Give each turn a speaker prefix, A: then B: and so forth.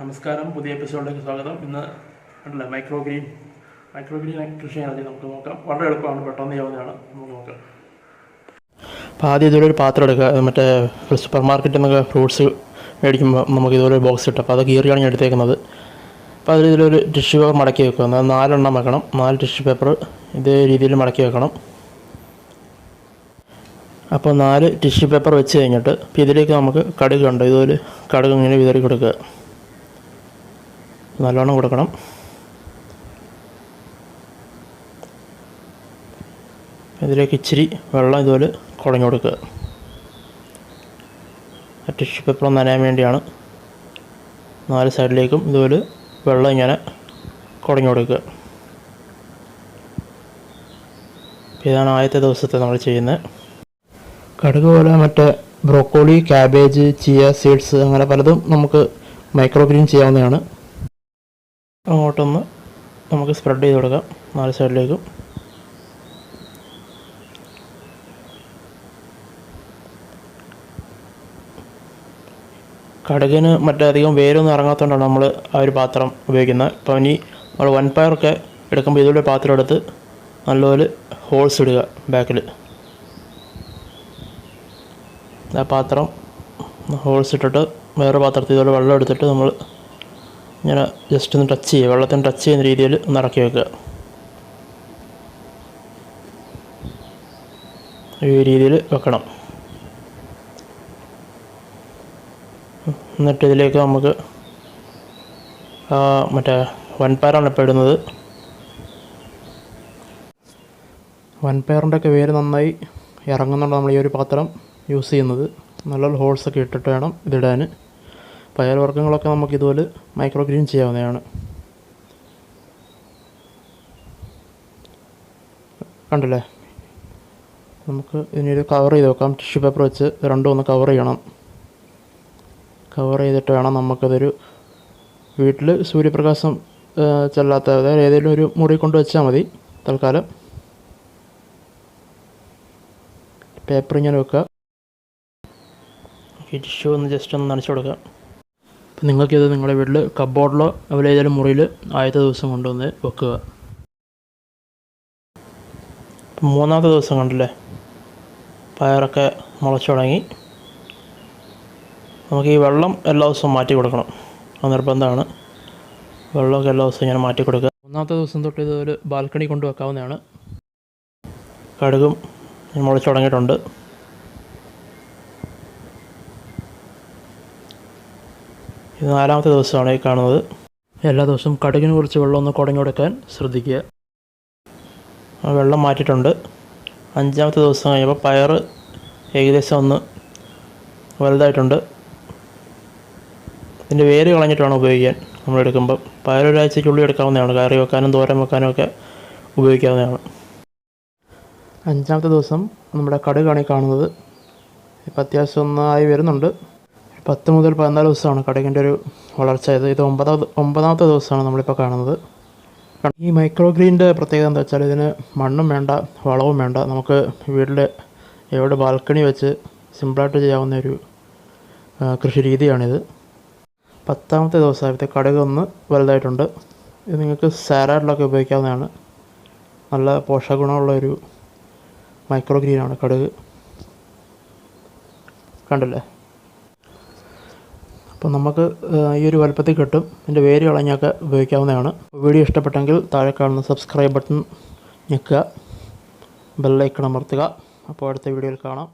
A: നമസ്കാരം, പുതിയ എപ്പിസോഡിലേക്ക് സ്വാഗതം. ഇന്ന് ഉണ്ടല്ലോ മൈക്രോഗ്രീൻ കൃഷിയാണ് നമുക്ക് നോക്കാം. വളരെ എളുപ്പമാണ്, പെട്ടെന്ന് ചെയ്യാവുന്നതാണ്. നമുക്ക് നോക്കാം. അപ്പോൾ ആദ്യം ഇതുപോലെ ഒരു പാത്രം എടുക്കുക. മറ്റേ സൂപ്പർ മാർക്കറ്റിൽ നിന്നൊക്കെ ഫ്രൂട്ട്സ് മേടിക്കുമ്പോൾ നമുക്ക് ഇതുപോലെ ഒരു ബോക്സ് കിട്ടും. അപ്പോൾ അത് കീറിയാണ് ഞാൻ എടുത്തേക്കുന്നത്. അപ്പോൾ അതിൽ ഇതിലൊരു ടിഷ്യൂ പേപ്പർ മടക്കി വെക്കുക. എന്നാൽ 4 എണ്ണം വെക്കണം. 4 ടിഷ്യൂ പേപ്പർ ഇതേ രീതിയിൽ മടക്കി വെക്കണം. അപ്പോൾ 4 ടിഷ്യൂ പേപ്പർ വെച്ച് കഴിഞ്ഞിട്ട് ഇപ്പോൾ ഇതിലേക്ക് നമുക്ക് കടുക് ഉണ്ട്. ഇതുപോലെ കടുക് ഇങ്ങനെ വിതറി കൊടുക്കുക. നല്ലോണം കൊടുക്കണം. ഇതിലേക്ക് ഇച്ചിരി വെള്ളം ഇതുപോലെ കുടഞ്ഞു കൊടുക്കുക. ടിഷ്യൂ പേപ്പർ നനയാൻ വേണ്ടിയാണ്. 4 സൈഡിലേക്കും ഇതുപോലെ വെള്ളം ഇങ്ങനെ കുടഞ്ഞു കൊടുക്കുക. ഇതാണ് ആദ്യത്തെ ദിവസത്തെ നമ്മൾ ചെയ്യുന്നത്. കടുക് പോലെ മറ്റേ ബ്രോക്കോളി, കാബേജ്, ചിയ സീഡ്സ് അങ്ങനെ പലതും നമുക്ക് മൈക്രോഗ്രീൻ ചെയ്യാവുന്നതാണ്. അങ്ങോട്ടൊന്ന് നമുക്ക് സ്പ്രെഡ് ചെയ്ത് കൊടുക്കാം 4 സൈഡിലേക്കും. കടുകിന് മറ്റധികം വേരൊന്നും ഇറങ്ങാത്തതുകൊണ്ടാണ് നമ്മൾ ആ ഒരു പാത്രം ഉപയോഗിക്കുന്നത്. അപ്പോൾ ഇനി നമ്മൾ വൻപയറൊക്കെ എടുക്കുമ്പോൾ ഇതുപോലെ പാത്രം എടുത്ത് നല്ലപോലെ ഹോൾസ് ഇടുക ബാക്കിൽ. ആ പാത്രം ഹോൾസ് ഇട്ടിട്ട് വേറെ പാത്രത്തിൽ ഇതുപോലെ വെള്ളം എടുത്തിട്ട് നമ്മൾ ഇങ്ങനെ ജസ്റ്റ് ഒന്ന് ടച്ച് ചെയ്യുക. വെള്ളത്തിന് ടച്ച് ചെയ്യുന്ന രീതിയിൽ ഒന്ന് ഇറക്കി വെക്കുക. ഈ രീതിയിൽ വെക്കണം. എന്നിട്ട് ഇതിലേക്ക് നമുക്ക് മറ്റേ വൻപയറാണ് ഇപ്പോൾ ഇടുന്നത്. വൻപയറിൻ്റെ ഒക്കെ വേര് നന്നായി ഇറങ്ങുന്നുണ്ട് നമ്മൾ ഈ ഒരു പാത്രം യൂസ് ചെയ്യുന്നത്. നല്ല ഹോൾസൊക്കെ ഇട്ടിട്ട് വേണം ഇതിടാൻ. പയർവർഗ്ഗങ്ങളൊക്കെ നമുക്ക് ഇതുപോലെ മൈക്രോഗ്രീൻ ചെയ്യാവുന്നതാണ്. കണ്ടില്ലേ? നമുക്ക് ഇതിനൊരു കവർ ചെയ്ത് വെക്കാം. ടിഷ്യൂ പേപ്പർ വെച്ച് രണ്ടും ഒന്ന് കവർ ചെയ്യണം. കവർ ചെയ്തിട്ട് വേണം നമുക്കതൊരു വീട്ടിൽ സൂര്യപ്രകാശം ചെല്ലാത്ത അതായത് ഏതെങ്കിലും ഒരു മുറി കൊണ്ട് വെച്ചാൽ മതി തൽക്കാലം. പേപ്പർ ഇങ്ങനെ വെക്കുക. ഈ ടിഷ്യൂ ഒന്ന് ജസ്റ്റ് ഒന്ന് നനച്ചു കൊടുക്കുക. അപ്പം നിങ്ങൾക്കിത് നിങ്ങളുടെ വീട്ടിൽ കബ്ബോർഡിലോ അതുപോലെ ഏതെങ്കിലും മുറിയിൽ ആദ്യത്തെ ദിവസം കൊണ്ടുവന്ന് വെക്കുക. 3-ാമത്തെ ദിവസം കണ്ടില്ലേ, പയറൊക്കെ മുളച്ചു തുടങ്ങി. നമുക്ക് ഈ വെള്ളം എല്ലാ ദിവസവും മാറ്റി കൊടുക്കണം, അത് നിർബന്ധമാണ്. വെള്ളമൊക്കെ എല്ലാ ദിവസവും ഇങ്ങനെ മാറ്റി കൊടുക്കുക. 3-ാമത്തെ ദിവസം തൊട്ട് ഇതൊരു ബാൽക്കണി കൊണ്ട് വെക്കാവുന്നതാണ്. കടുകും മുളച്ചു തുടങ്ങിയിട്ടുണ്ട്. ഇത് 4-ാമത്തെ ദിവസമാണ് ഈ കാണുന്നത്. എല്ലാ ദിവസവും കടുകിന് കുറച്ച് വെള്ളം ഒന്ന് കുടഞ്ഞു കൊടുക്കാൻ ശ്രദ്ധിക്കുക. വെള്ളം മാറ്റിയിട്ടുണ്ട്. 5-ാമത്തെ ദിവസം കഴിയുമ്പോൾ പയർ ഏകദേശം ഒന്ന് വലുതായിട്ടുണ്ട്. ഇതിൻ്റെ വേര് കളഞ്ഞിട്ട് വേണം ഉപയോഗിക്കാൻ. നമ്മളെടുക്കുമ്പോൾ പയർ ഒരാഴ്ചയ്ക്കുള്ളിൽ എടുക്കാവുന്നതാണ്. കറി വെക്കാനും തോരൻ വെക്കാനും ഒക്കെ ഉപയോഗിക്കാവുന്നതാണ്. 5-ാമത്തെ ദിവസം നമ്മുടെ കടുകാണ് ഈ കാണുന്നത്. ഇപ്പം അത്യാവശ്യം ഒന്നായി വരുന്നുണ്ട്. 10 മുതൽ 14 ദിവസമാണ് കടുകിൻ്റെ ഒരു വളർച്ച. ഇത് 9-ാമത്തെ ദിവസമാണ് നമ്മളിപ്പോൾ കാണുന്നത്. ഈ മൈക്രോഗ്രീൻ്റെ പ്രത്യേകത എന്താ വെച്ചാൽ ഇതിന് മണ്ണും വേണ്ട, വളവും വേണ്ട. നമുക്ക് വീട്ടിൽ എവിടെ ബാൽക്കണി വെച്ച് സിമ്പിളായിട്ട് ചെയ്യാവുന്ന ഒരു കൃഷി രീതിയാണിത്. 10-ാമത്തെ ദിവസമായപ്പോഴത്തെ കടുക് ഒന്ന് വലുതായിട്ടുണ്ട്. ഇത് നിങ്ങൾക്ക് സാലഡിലൊക്കെ ഉപയോഗിക്കാവുന്നതാണ്. നല്ല പോഷകഗുണമുള്ള ഒരു മൈക്രോഗ്രീനാണ് കടുക്. കണ്ടില്ലേ? അപ്പം നമുക്ക് ഈ ഒരു വലുപ്പത്തിൽ കിട്ടും. ഇതിൻ്റെ വേര് കളഞ്ഞൊക്കെ ഉപയോഗിക്കാവുന്നതാണ്. വീഡിയോ ഇഷ്ടപ്പെട്ടെങ്കിൽ താഴെ കാണുന്ന സബ്സ്ക്രൈബ് ബട്ടൺ ഞെക്കുക, ബെല്ലൈക്കൺ അമർത്തുക. അപ്പോൾ അടുത്ത വീഡിയോയിൽ കാണാം.